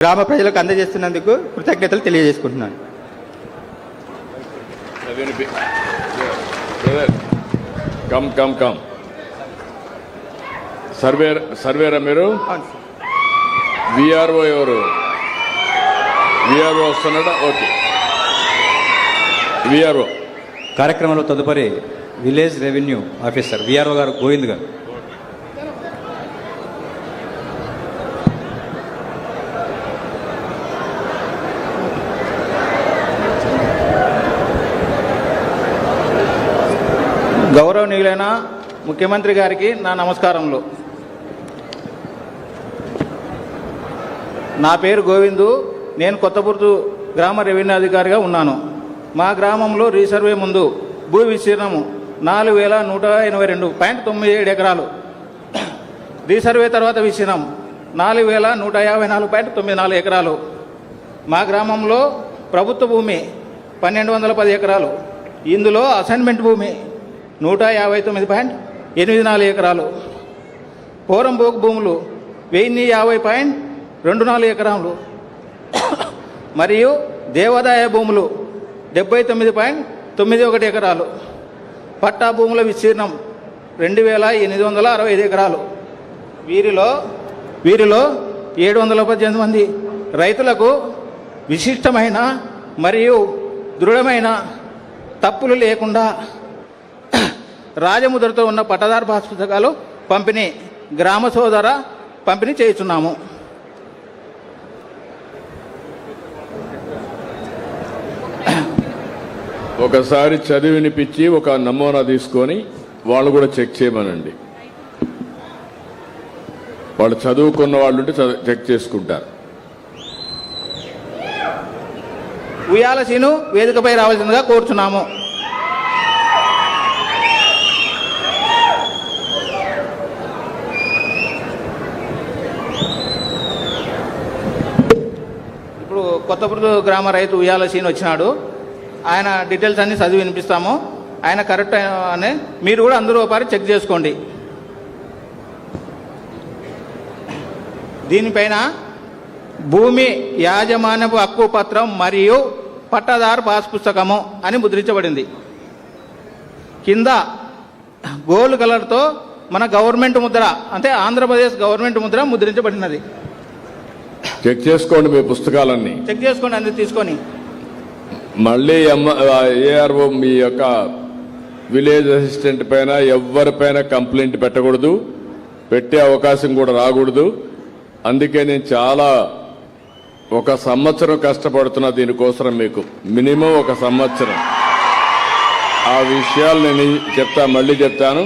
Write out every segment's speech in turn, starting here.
గ్రామ ప్రజలకు అందజేస్తున్నందుకు కృతజ్ఞతలు తెలియజేసుకుంటున్నాను. కమ్ సర్వేరా మీరు? విఆర్ఓ ఎవరు? విఆర్ఓ వస్తున్నాడా? ఓకే. విఆర్ఓ కార్యక్రమంలో తదుపరి విలేజ్ రెవెన్యూ ఆఫీసర్ విఆర్ఓ గారు గోవింద్ గారు. గౌరవనీయులైన ముఖ్యమంత్రి గారికి నా నమస్కారములు. నా పేరు గోవిందు. నేను కొత్తపూర్తు గ్రామ రెవెన్యూ అధికారిగా ఉన్నాను. మా గ్రామంలో రీసర్వే ముందు భూ విస్తీర్ణము 4182.97 ఎకరాలు, రీసర్వే తర్వాత విస్తీర్ణం 4154.94 ఎకరాలు. మా గ్రామంలో ప్రభుత్వ భూమి 1210 ఎకరాలు, ఇందులో అసైన్మెంట్ భూమి 159.84 ఎకరాలు, పోరంబోకు భూములు 1050.24 ఎకరాలు మరియు దేవాదాయ భూములు 79.91 ఎకరాలు. పట్టా భూముల విస్తీర్ణం 2865 ఎకరాలు. వీరిలో 718 మంది రైతులకు విశిష్టమైన మరియు దృఢమైన తప్పులు లేకుండా రాజముద్రతో ఉన్న పట్టదారు పాస్ పుస్తకాలు పంపిణీ, గ్రామ సోదర పంపిణీ చేస్తున్నాము. ఒకసారి చదివి వినిపించి ఒక నమూనా తీసుకొని వాళ్ళు కూడా చెక్ చేయమనండి. వాళ్ళు చదువుకున్న వాళ్ళు ఉంటే చెక్ చేసుకుంటారు. ఉయ్యాల సీను వేదికపై రావాల్సిందిగా కోరుచున్నాము. ఇప్పుడు కొత్తపూర్తు గ్రామ రైతు ఉయ్యాల సీను వచ్చినాడు. ఆయన డీటెయిల్స్ అన్ని చదివి వినిపిస్తాము. ఆయన కరెక్ట్ అని మీరు కూడా అందరూ ఒకసారి చెక్ చేసుకోండి. దీనిపైన భూమి యాజమాన్యపు హక్కు పత్రం మరియు పట్టాదారు పాస్ పుస్తకము అని ముద్రించబడింది. కింద గోల్డ్ కలర్తో మన గవర్నమెంట్ ముద్ర, అంటే ఆంధ్రప్రదేశ్ గవర్నమెంట్ ముద్ర ముద్రించబడినది. చెక్ చేసుకోండి, మీ పుస్తకాలన్నీ చెక్ చేసుకోండి అన్ని తీసుకొని. మళ్ళీ ఏఆర్ఓ మీ యొక్క విలేజ్ అసిస్టెంట్ పైన ఎవరిపైన కంప్లైంట్ పెట్టకూడదు, పెట్టే అవకాశం కూడా రాకూడదు. అందుకే నేను చాలా 1 సంవత్సరం కష్టపడుతున్నా దీనికోసం. మీకు మినిమం 1 సంవత్సరం. ఆ విషయాలు నేను మళ్ళీ చెప్తాను.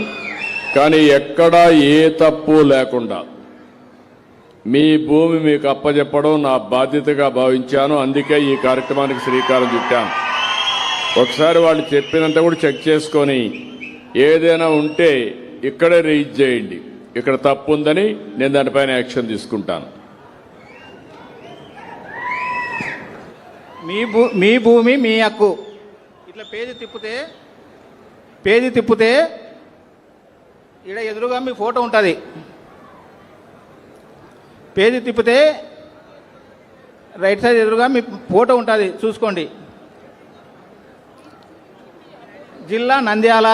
కానీ ఎక్కడా ఏ తప్పు లేకుండా మీ భూమి మీకు అప్పచెప్పడం నా బాధ్యతగా భావించాను. అందుకే ఈ కార్యక్రమానికి శ్రీకారం చుట్టాను. ఒకసారి వాళ్ళు చెప్పినంత కూడా చెక్ చేసుకొని ఏదైనా ఉంటే ఇక్కడే రీచ్ చేయండి. ఇక్కడ తప్పు ఉందని నేను దానిపైన యాక్షన్ తీసుకుంటాను. మీ భూమి మీ హక్కు. ఇట్లా పేజీ తిప్పితే ఇక్కడ ఎదురుగా మీ ఫోటో ఉంటుంది. పేజీ తిప్పితే రైట్ సైడ్ ఎదురుగా మీ ఫోటో ఉంటుంది, చూసుకోండి. జిల్లా నంద్యాల,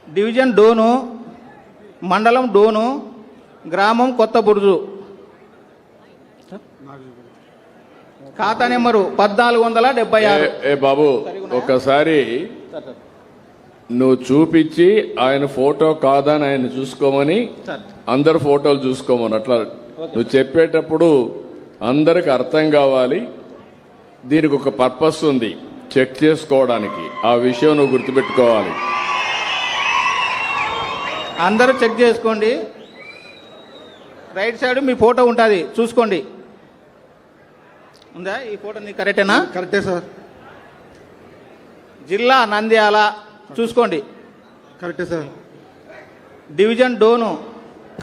డివిజన్ డోను, మండలం డోను, గ్రామం కొత్త బుర్జు, ఖాతా నెంబరు 1476. బాబు ఒకసారి నువ్వు చూపించి ఆయన ఫోటో కాదని ఆయన చూసుకోమని, అందరు ఫోటోలు చూసుకోమని. అట్లా నువ్వు చెప్పేటప్పుడు అందరికి అర్థం కావాలి. దీనికి ఒక పర్పస్ ఉంది, చెక్ చేసుకోవడానికి. ఆ విషయం నువ్వు గుర్తుపెట్టుకోవాలి. అందరూ చెక్ చేసుకోండి. రైట్ సైడ్ మీ ఫోటో ఉంటుంది, చూసుకోండి. ఉందా ఈ ఫోటో? నీకు కరెక్టేనా? కరెక్టే సార్. జిల్లా నంద్యాల, చూసుకోండి. కరెక్టే సార్. డివిజన్ డోను,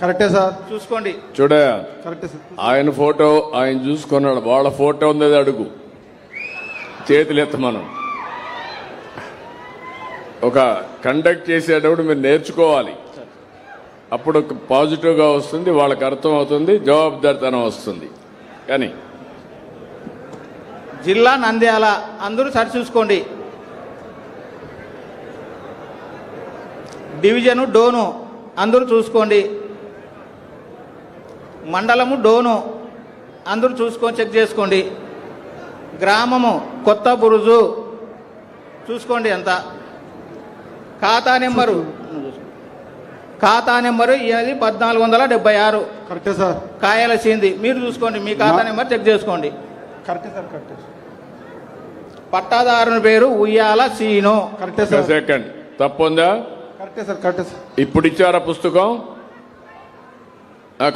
కరెక్టే సార్. చూసుకోండి. చూడయా, కరెక్టే సార్. ఆయన ఫోటో ఆయన చూసుకున్నాడు. వాళ్ళ ఫోటో ఉంది అడుగు, చేతులు ఎత్త. మనం ఒక కండక్ట్ చేసేటప్పుడు మీరు నేర్చుకోవాలి. అప్పుడు పాజిటివ్గా వస్తుంది, వాళ్ళకి అర్థం అవుతుంది, జవాబుదారితనం వస్తుంది. కానీ జిల్లా నంద్యాల అందరూ సరి చూసుకోండి. డివిజను డోను అందరూ చూసుకోండి. మండలము డోను అందరూ చూసుకొని చెక్ చేసుకోండి. గ్రామము కొత్త బురుజు చూసుకోండి ఎంత. ఖాతా నెంబరు ఇది 1476 కరెక్టే సార్. కాయల సింది మీరు చూసుకోండి. మీ ఖాతా నెంబర్ చెక్ చేసుకోండి. కరెక్టే సార్. కరెక్టే. పట్టాదారుని పేరు ఉయ్యాల సీను. కరెక్టే సార్. సెకండ్ తప్పుందా? కరెక్టే సార్. కరెక్టే సార్. ఇప్పుడు ఇచ్చారా పుస్తకం?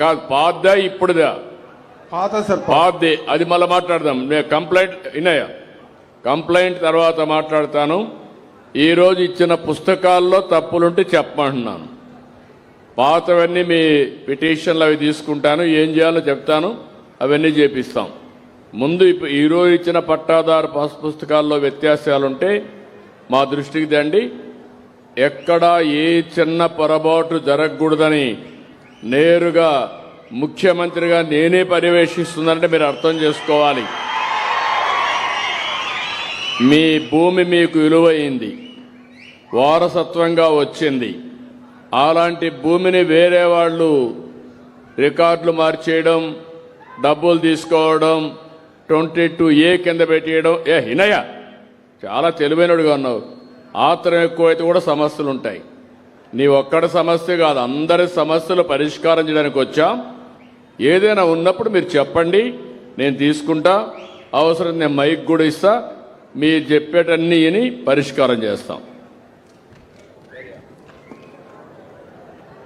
కాదు, పాద్దా ఇప్పుడుదా? పాత సార్. పాద్ది. అది మళ్ళీ మాట్లాడదాం. నేను కంప్లైంట్ వినయా, కంప్లైంట్ తర్వాత మాట్లాడతాను. ఈరోజు ఇచ్చిన పుస్తకాల్లో తప్పులుంటే చెప్పమంటున్నాను. పాతవన్నీ మీ పిటిషన్లు అవి తీసుకుంటాను, ఏం చేయాలో చెప్తాను, అవన్నీ చేపిస్తాం. ముందు ఈరోజు ఇచ్చిన పట్టాదారు పాస్ పుస్తకాల్లో వ్యత్యాసాలుంటే మా దృష్టికి తండి. ఎక్కడా ఏ చిన్న పొరపాటు జరగకూడదని నేరుగా ముఖ్యమంత్రిగా నేనే పర్యవేక్షిస్తున్నానంటే మీరు అర్థం చేసుకోవాలి. మీ భూమి మీకు విలువైంది, వారసత్వంగా వచ్చింది. అలాంటి భూమిని వేరే వాళ్ళు రికార్డులు మార్చేయడం, డబ్బులు తీసుకోవడం, 22A కింద పెట్టేయడం. హినయ చాలా తెలివైనడుగా ఉన్నావు. ఆత్రం ఎక్కువైతే కూడా సమస్యలు ఉంటాయి. నీ ఒక్కడి సమస్య కాదు, అందరి సమస్యలు పరిష్కారం చేయడానికి వచ్చాం. ఏదైనా ఉన్నప్పుడు మీరు చెప్పండి, నేను తీసుకుంటా. అవసరం నేను మైక్ కూడా ఇస్తా, మీరు చెప్పేటన్నీ విని పరిష్కారం చేస్తాం.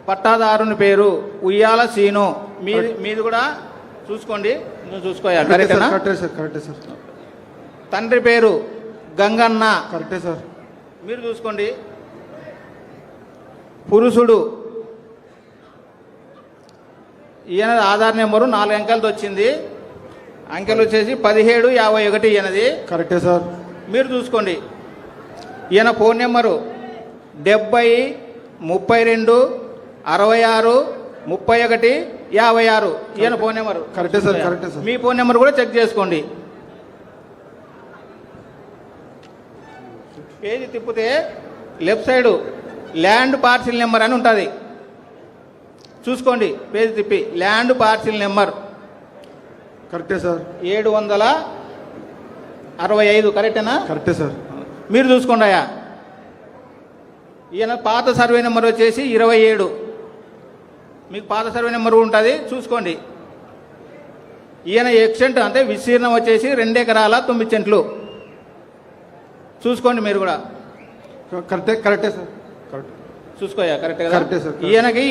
పట్టాదారుని పేరు ఉయ్యాల సీను. మీది కూడా చూసుకోండి. నువ్వు చూసుకోయా? కరెక్టేనా? కరెక్టే సార్. కరెక్టే సార్. తండ్రి పేరు గంగన్న. కరెక్టే సార్. మీరు చూసుకోండి. పురుషుడు, ఈయన ఆధార్ నెంబరు 4 అంకెలతో వచ్చింది. అంకెలు వచ్చేసి 1751 ఈయనది. కరెక్టే సార్. మీరు చూసుకోండి. ఈయన ఫోన్ నెంబరు 70 32 66 31 56. ఈయన ఫోన్ నెంబరు. కరెక్టే సార్. కరెక్టే సార్. మీ ఫోన్ నెంబర్ కూడా చెక్ చేసుకోండి. పేజీ తిప్పితే left side land parcel number అని ఉంటుంది. చూసుకోండి. పేజీ తిప్పి ల్యాండ్ పార్సిల్ నెంబర్ కరెక్టే సార్. 765. కరెక్టేనా? కరెక్టే సార్. మీరు చూసుకోండి అయ్యా. ఈయన పాత సర్వే నెంబర్ వచ్చేసి 27. మీకు పాత సర్వే నెంబర్ ఉంటుంది, చూసుకోండి. ఈయన ఎక్స్టెంట్ అంటే విస్తీర్ణం వచ్చేసి 2 ఎకరాల 9 సెంట్లు. చూసుకోండి మీరు కూడా. కరెక్టే. కరెక్టే సార్. కరెక్ట్. చూసుకోయా? కరెక్ట్ కదా? కరెక్టే సార్.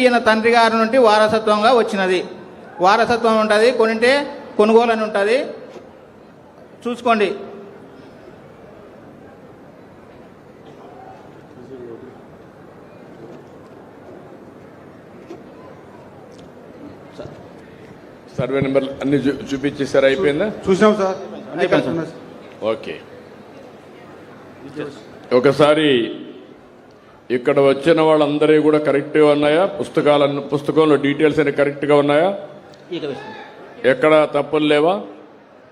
ఈయన తండ్రి గారి నుండి వారసత్వంగా వచ్చినది. వారసత్వం ఉంటుంది, కొనింటే కొనుగోలు అని ఉంటుంది. చూసుకోండి. సర్వే నెంబర్ అన్ని చూపించేసారు, అయిపోయిందా? చూసినాం సార్. అయిపోయింది సార్. ఓకే. ఒకసారి ఇక్కడ వచ్చిన వాళ్ళందరూ కూడా కరెక్ట్గా ఉన్నాయా? పుస్తకంలో డీటెయిల్స్ అన్ని కరెక్ట్గా ఉన్నాయా? ఎక్కడ తప్పులు లేవా?